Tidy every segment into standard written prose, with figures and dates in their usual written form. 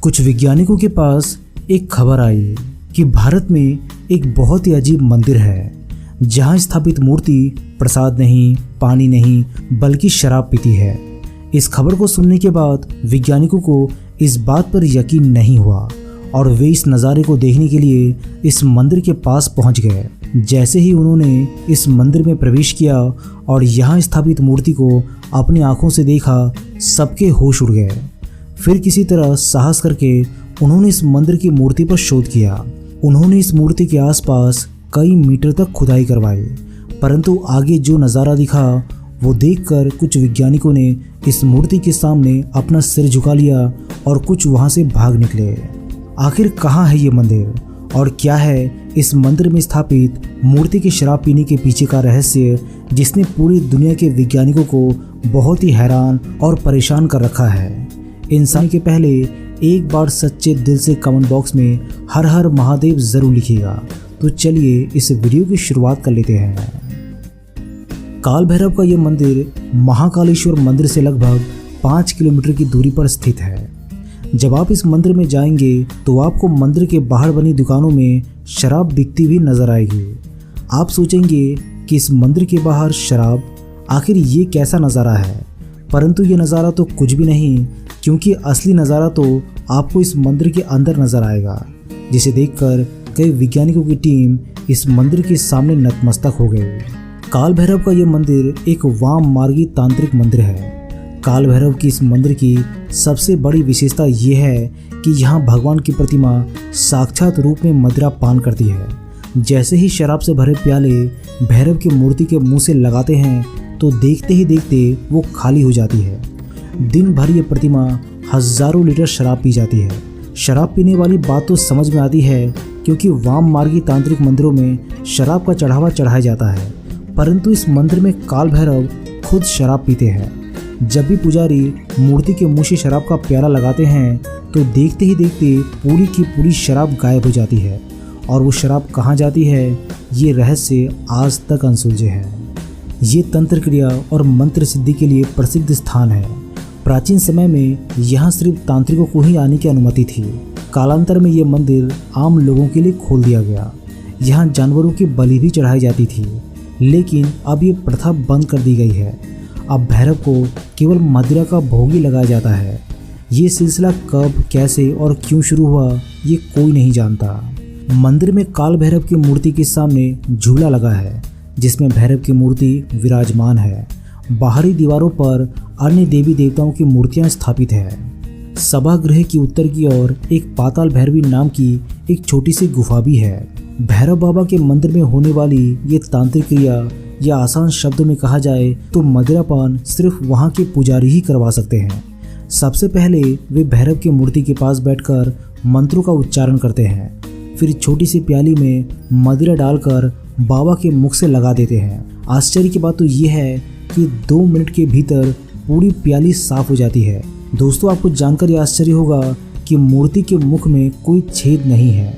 कुछ वैज्ञानिकों के पास एक खबर आई कि भारत में एक बहुत ही अजीब मंदिर है जहां स्थापित मूर्ति प्रसाद नहीं, पानी नहीं, बल्कि शराब पीती है। इस खबर को सुनने के बाद वैज्ञानिकों को इस बात पर यकीन नहीं हुआ और वे इस नज़ारे को देखने के लिए इस मंदिर के पास पहुंच गए। जैसे ही उन्होंने इस मंदिर में प्रवेश किया और यहाँ स्थापित मूर्ति को अपनी आंखों से देखा, सबके होश उड़ गए। फिर किसी तरह साहस करके उन्होंने इस मंदिर की मूर्ति पर शोध किया। उन्होंने इस मूर्ति के आसपास कई मीटर तक खुदाई करवाई, परंतु आगे जो नज़ारा दिखा वो देखकर कुछ वैज्ञानिकों ने इस मूर्ति के सामने अपना सिर झुका लिया और कुछ वहाँ से भाग निकले। आखिर कहाँ है ये मंदिर और क्या है इस मंदिर में स्थापित मूर्ति के शराब पीने के पीछे का रहस्य, जिसने पूरी दुनिया के वैज्ञानिकों को बहुत ही हैरान और परेशान कर रखा है। इंसान के पहले एक बार सच्चे दिल से कमेंट बॉक्स में हर हर महादेव जरूर लिखिएगा। तो चलिए इस वीडियो की शुरुआत कर लेते हैं। काल भैरव का यह मंदिर महाकालेश्वर मंदिर से लगभग 5 किलोमीटर की दूरी पर स्थित है। जब आप इस मंदिर में जाएंगे तो आपको मंदिर के बाहर बनी दुकानों में शराब बिकती हुई नजर आएगी। आप सोचेंगे कि इस मंदिर के बाहर शराब, आखिर ये कैसा नज़ारा है, परंतु ये नज़ारा तो कुछ भी नहीं, क्योंकि असली नज़ारा तो आपको इस मंदिर के अंदर नजर आएगा, जिसे देखकर कई वैज्ञानिकों की टीम इस मंदिर के सामने नतमस्तक हो गई। काल भैरव का यह मंदिर एक वाम मार्गी तांत्रिक मंदिर है। काल भैरव की इस मंदिर की सबसे बड़ी विशेषता ये है कि यहाँ भगवान की प्रतिमा साक्षात रूप में मदिरा पान करती है। जैसे ही शराब से भरे प्याले भैरव की मूर्ति के मुंह से लगाते हैं तो देखते ही देखते वो खाली हो जाती है। दिन भर ये प्रतिमा हजारों लीटर शराब पी जाती है। शराब पीने वाली बात तो समझ में आती है, क्योंकि वाम मार्गी तांत्रिक मंदिरों में शराब का चढ़ावा चढ़ाया जाता है, परंतु इस मंदिर में काल भैरव खुद शराब पीते हैं। जब भी पुजारी मूर्ति के मुंह से शराब का प्याला लगाते हैं तो देखते ही देखते पूरी की पूरी शराब गायब हो जाती है, और वो शराब कहाँ जाती है ये रहस्य आज तक अनसुलझे है। ये तंत्र क्रिया और मंत्र सिद्धि के लिए प्रसिद्ध स्थान है। प्राचीन समय में यहाँ सिर्फ तांत्रिकों को ही आने की अनुमति थी। कालांतर में ये मंदिर आम लोगों के लिए खोल दिया गया। यहाँ जानवरों की बलि भी चढ़ाई जाती थी, लेकिन अब ये प्रथा बंद कर दी गई है। अब भैरव को केवल मदिरा का भोग ही लगाया जाता है। ये सिलसिला कब, कैसे और क्यों शुरू हुआ ये कोई नहीं जानता। मंदिर में काल भैरव की मूर्ति के सामने झूला लगा है, जिसमें भैरव की मूर्ति विराजमान है। बाहरी दीवारों पर अन्य देवी देवताओं की मूर्तियां स्थापित है। सभागृह की उत्तर की ओर एक पाताल भैरवी नाम की एक छोटी सी गुफा भी है। भैरव बाबा के मंदिर में होने वाली ये तांत्रिक क्रिया, या आसान शब्दों में कहा जाए तो मदिरापान, सिर्फ वहाँ के पुजारी ही करवा सकते हैं। सबसे पहले वे भैरव की मूर्ति के पास बैठकर मंत्रों का उच्चारण करते हैं, फिर छोटी सी प्याली में मदिरा डालकर बाबा के मुख से लगा देते हैं। आश्चर्य की बात तो ये है कि 2 मिनट के भीतर पूरी प्याली साफ हो जाती है। दोस्तों, आपको जानकर यह आश्चर्य होगा कि मूर्ति के मुख में कोई छेद नहीं है।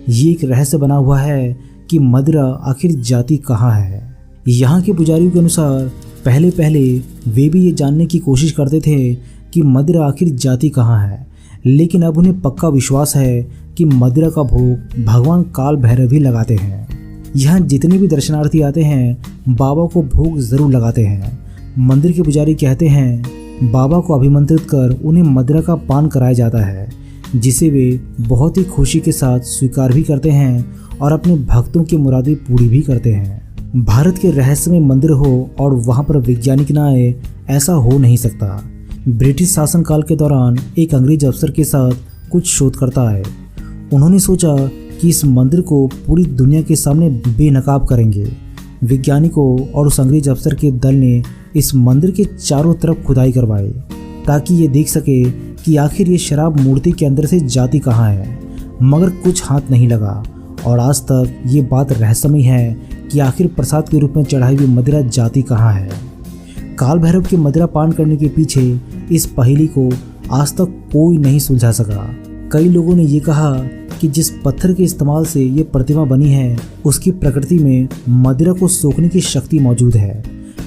ये एक रहस्य बना हुआ है कि मदिरा आखिर जाती कहाँ है। यहाँ के पुजारियों के अनुसार पहले पहले वे भी ये जानने की कोशिश करते थे कि मदिरा आखिर जाती कहाँ है, लेकिन अब उन्हें पक्का विश्वास है कि मदिरा का भोग भगवान काल भैरव ही लगाते हैं। यहाँ जितने भी दर्शनार्थी आते हैं बाबा को भोग जरूर लगाते हैं। मंदिर के पुजारी कहते हैं बाबा को अभिमंत्रित कर उन्हें मदिरा का पान कराया जाता है, जिसे वे बहुत ही खुशी के साथ स्वीकार भी करते हैं और अपने भक्तों की मुरादें पूरी भी करते हैं। भारत के रहस्यमय मंदिर हो और वहाँ पर वैज्ञानिक ना आए, ऐसा हो नहीं सकता। ब्रिटिश शासनकाल के दौरान एक अंग्रेज अफसर के साथ कुछ शोधकर्ता आए। उन्होंने सोचा कि इस मंदिर को पूरी दुनिया के सामने बेनकाब करेंगे। वैज्ञानिकों और उस अंग्रेज अफसर के दल ने इस मंदिर के चारों तरफ खुदाई करवाई, ताकि ये देख सके कि आखिर ये शराब मूर्ति के अंदर से जाती कहाँ है, मगर कुछ हाथ नहीं लगा। और आज तक ये बात रहस्यमय है कि आखिर प्रसाद के रूप में चढ़ाई हुई मदिरा जाती कहाँ है। काल भैरव के मदिरा पान करने के पीछे इस पहेली को आज तक कोई नहीं सुलझा सका। कई लोगों ने ये कहा कि जिस पत्थर के इस्तेमाल से ये प्रतिमा बनी है उसकी प्रकृति में मदिरा को सोखने की शक्ति मौजूद है,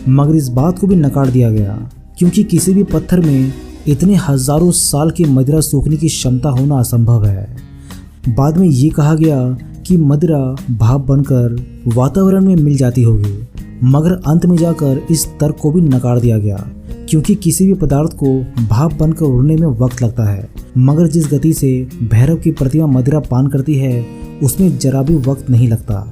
मगर इस बात को भी नकार दिया गया, क्योंकि किसी भी पत्थर में इतने हजारों साल की मदिरा सोखने की क्षमता होना असंभव है। बाद में ये कहा गया कि मदिरा भाप बनकर वातावरण में मिल जाती होगी, मगर अंत में जाकर इस तर्क को भी नकार दिया गया, क्योंकि किसी भी पदार्थ को भाप बनकर उड़ने में वक्त लगता है, मगर जिस गति से भैरव की प्रतिमा मदिरा पान करती है उसमें जरा भी वक्त नहीं लगता।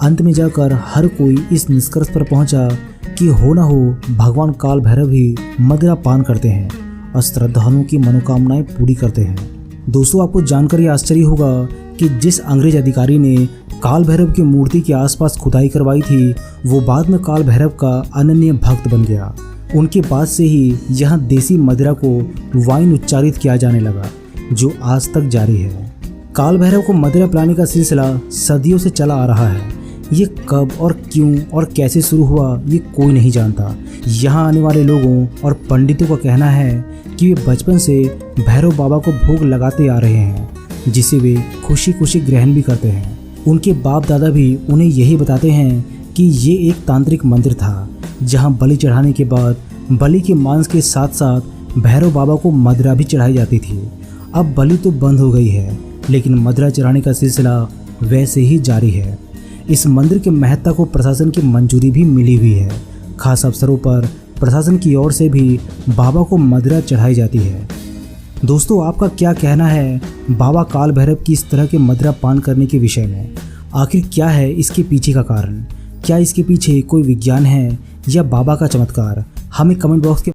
अंत में जाकर हर कोई इस निष्कर्ष पर पहुंचा कि हो ना हो भगवान काल भैरव ही मदिरा पान करते हैं और श्रद्धालुओं की मनोकामनाएं पूरी करते हैं। दोस्तों, आपको जानकर यह आश्चर्य होगा कि जिस अंग्रेज अधिकारी ने काल भैरव की मूर्ति के आसपास खुदाई करवाई थी, वो बाद में काल भैरव का अनन्य भक्त बन गया। उनके बाद से ही यहाँ देसी मदिरा को वाइन उच्चारित किया जाने लगा, जो आज तक जारी है। काल भैरव को मदिरा पिलाने का सिलसिला सदियों से चला आ रहा है। ये कब और क्यों और कैसे शुरू हुआ ये कोई नहीं जानता। यहाँ आने वाले लोगों और पंडितों का कहना है कि वे बचपन से भैरव बाबा को भोग लगाते आ रहे हैं, जिसे वे खुशी खुशी ग्रहण भी करते हैं। उनके बाप दादा भी उन्हें यही बताते हैं कि ये एक तांत्रिक मंदिर था, जहाँ बलि चढ़ाने के बाद बलि के मांस के साथ साथ भैरव बाबा को मदिरा भी चढ़ाई जाती थी। अब बलि तो बंद हो गई है, लेकिन मदिरा चढ़ाने का सिलसिला वैसे ही जारी है। इस मंदिर की महत्ता को प्रशासन की मंजूरी भी मिली हुई है। खास अवसरों पर प्रशासन की ओर से भी बाबा को मदिरा चढ़ाई जाती है। दोस्तों, आपका क्या कहना है बाबा काल भैरव की इस तरह के मदिरा पान करने के विषय में? आखिर क्या है इसके पीछे का कारण? क्या इसके पीछे कोई विज्ञान है या बाबा का चमत्कार? हमें कमेंट बॉक्स के